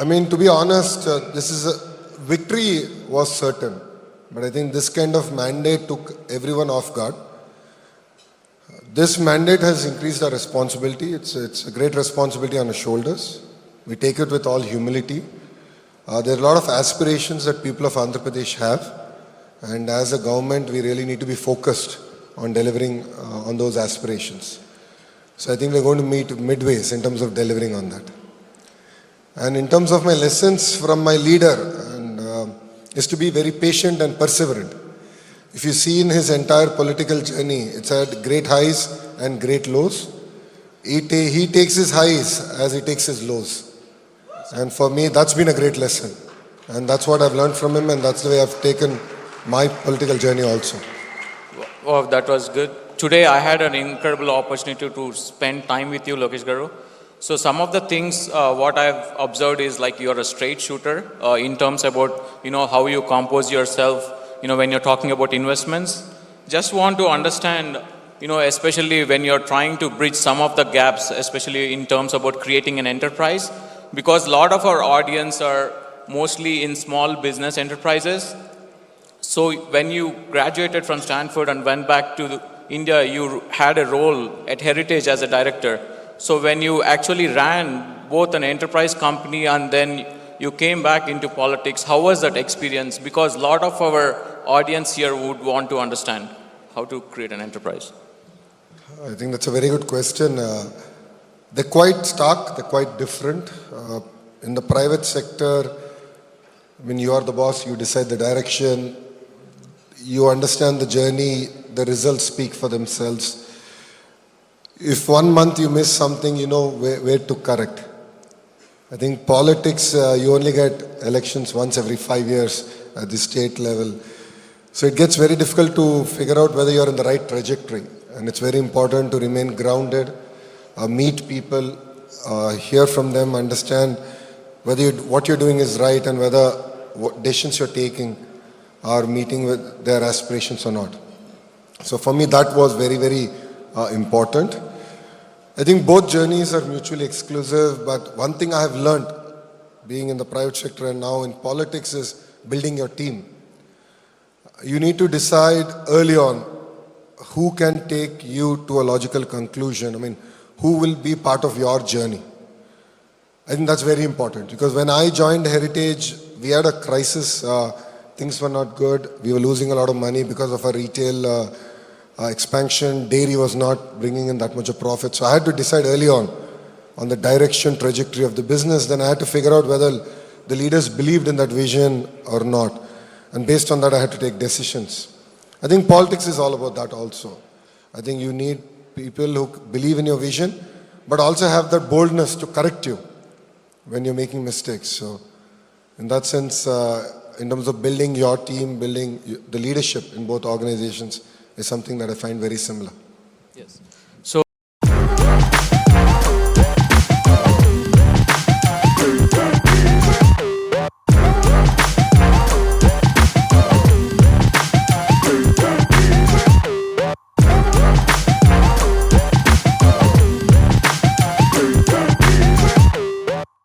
I mean, to be honest, victory was certain. But I think this kind of mandate took everyone off guard. This mandate has increased our responsibility. It's a great responsibility on our shoulders. We take it with all humility. There are a lot of aspirations that people of Andhra Pradesh have. And as a government, we really need to be focused on delivering on those aspirations. So I think we're going to meet midways in terms of delivering on that. And in terms of my lessons from my leader, is to be very patient and perseverant. If you see in his entire political journey, it's had great highs and great lows. He takes his highs as he takes his lows. And for me, that's been a great lesson. And that's what I've learned from him, and that's the way I've taken my political journey also. Wow, that was good. Today I had an incredible opportunity to spend time with you, Lokesh Garu. So some of the things what I've observed is like you're a straight shooter in terms about how you compose yourself when you're talking about investments. Just want to understand especially when you're trying to bridge some of the gaps, especially in terms about creating an enterprise, because a lot of our audience are mostly in small business enterprises. So when you graduated from Stanford and went back to India, you had a role at Heritage as a director. So when you actually ran both an enterprise company and then you came back into politics, how was that experience? Because a lot of our audience here would want to understand how to create an enterprise. I think that's a very good question. They're quite stark, they're quite different. In the private sector, when you are the boss, you decide the direction, you understand the journey, the results speak for themselves. If 1 month you miss something, you know where to correct. I think politics, you only get elections once every 5 years at the state level. So it gets very difficult to figure out whether you're in the right trajectory. And it's very important to remain grounded, meet people, hear from them, understand whether what you're doing is right and whether what decisions you're taking are meeting with their aspirations or not. So for me, that was very, very important. I think both journeys are mutually exclusive, but one thing I have learned being in the private sector and now in politics is building your team. You need to decide early on who can take you to a logical conclusion. I mean, who will be part of your journey. I think that's very important because when I joined Heritage, we had a crisis. Things were not good. We were losing a lot of money because of our retail expansion. Dairy was not bringing in that much of profit. So I had to decide early on the direction, trajectory of the business. Then I had to figure out whether the leaders believed in that vision or not. And based on that, I had to take decisions. I think politics is all about that also. I think you need people who believe in your vision, but also have that boldness to correct you when you're making mistakes. So in that sense, in terms of building your team, building the leadership in both organizations is something that I find very similar. Yes.